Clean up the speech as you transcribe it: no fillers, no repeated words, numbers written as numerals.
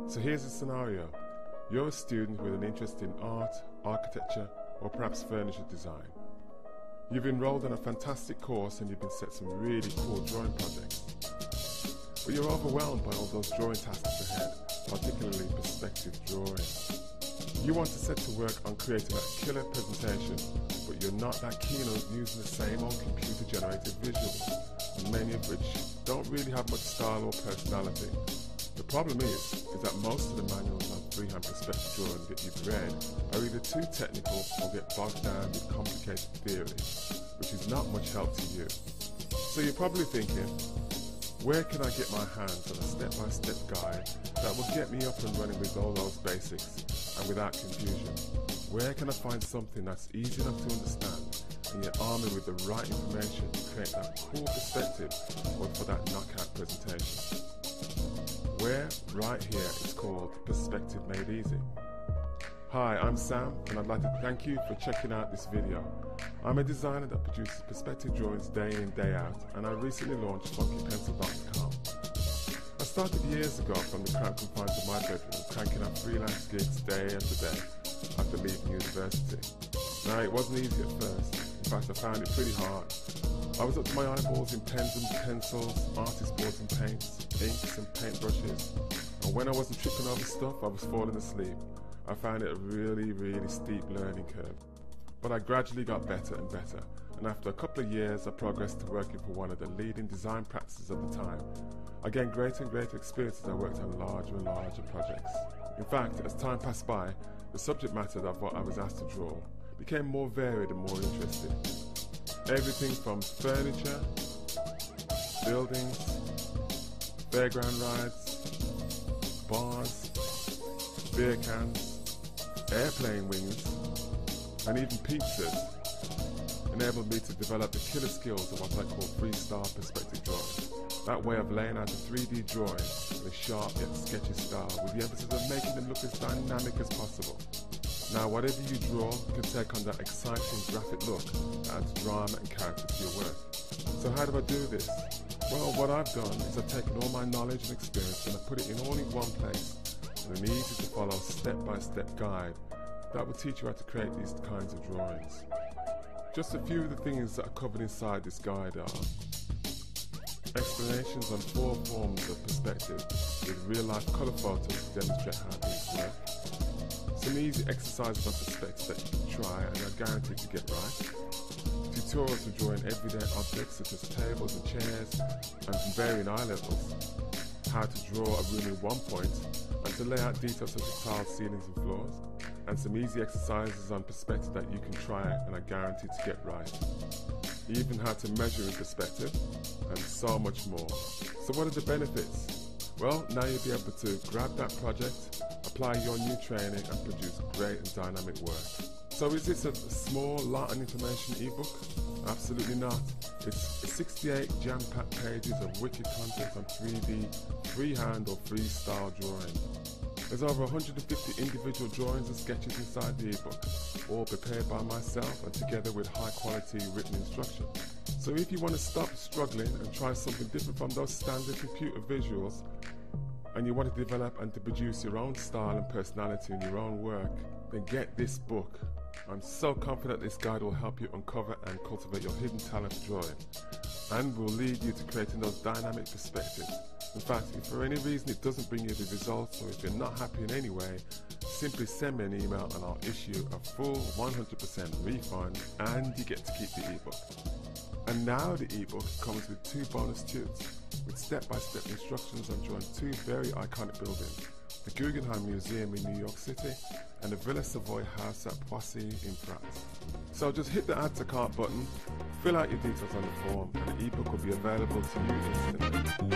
So here's the scenario. You're a student with an interest in art, architecture, or perhaps furniture design. You've enrolled in a fantastic course and you've been set some really cool drawing projects. But you're overwhelmed by all those drawing tasks ahead, particularly perspective drawing. You want to set to work on creating a killer presentation, but you're not that keen on using the same old computer-generated visuals, many of which don't really have much style or personality. The problem is that most of the manuals on freehand perspective drawing that you've read are either too technical or get bogged down with complicated theory, which is not much help to you. So you're probably thinking, where can I get my hands on a step-by-step guide that will get me up and running with all those basics and without confusion? Where can I find something that's easy enough to understand and yet armed with the right information to create that cool perspective or for that knockout presentation? Where? Right here. It's called Perspective Made Easy. Hi, I'm Sam and I'd like to thank you for checking out this video. I'm a designer that produces perspective drawings day in, day out, and I recently launched funkypencil.com. I started years ago from the cramped confines of my bedroom, cranking out freelance gigs day after day after leaving university. Now, it wasn't easy at first. In fact, I found it pretty hard. I was up to my eyeballs in pens and pencils, artist boards and paints, inks and paintbrushes, and when I wasn't tripping over stuff, I was falling asleep. I found it a really steep learning curve. But I gradually got better and better, and after a couple of years I progressed to working for one of the leading design practices at the time. I gained greater and greater experience as I worked on larger and larger projects. In fact, as time passed by, the subject matter of what I was asked to draw became more varied and more interesting. Everything from furniture, buildings, fairground rides, bars, beer cans, airplane wings, and even pizzas enabled me to develop the killer skills of what I call freestyle perspective drawing. That way of laying out a 3D drawing in a sharp yet sketchy style with the emphasis of making them look as dynamic as possible. Now, whatever you draw can take on that exciting graphic look that adds drama and character to your work. So how do I do this? Well, what I've done is I've taken all my knowledge and experience and I've put it in all in one place in an easy to follow step-by-step guide that will teach you how to create these kinds of drawings. Just a few of the things that are covered inside this guide are explanations on 4 forms of perspective with real-life colour photos to demonstrate how these work. Some easy exercises on perspective that you can try and are guaranteed to get right. Tutorials for drawing everyday objects such as tables and chairs and from varying eye levels. How to draw a room in one point and to lay out details such as tiled ceilings and floors. And some easy exercises on perspective that you can try and are guaranteed to get right. Even how to measure in perspective and so much more. So what are the benefits? Well, now you'll be able to grab that project, apply your new training and produce great and dynamic work. So is this a small lot of information ebook? Absolutely not. It's 68 jam-packed pages of wicked content on 3D, freehand or freestyle drawing. There's over 150 individual drawings and sketches inside the ebook, all prepared by myself and together with high quality written instruction. So if you want to stop struggling and try something different from those standard computer visuals, and you want to develop and to produce your own style and personality in your own work, then get this book. I'm so confident this guide will help you uncover and cultivate your hidden talent for drawing, and will lead you to creating those dynamic perspectives. In fact, if for any reason it doesn't bring you the results, or if you're not happy in any way, simply send me an email and I'll issue a full 100% refund, and you get to keep the ebook. And now the ebook comes with 2 bonus tunes with step-by-step instructions on drawing 2 very iconic buildings, the Guggenheim Museum in New York City and the Villa Savoy House at Poissy in France. So just hit the add to cart button, fill out your details on the form, and the ebook will be available to you instantly.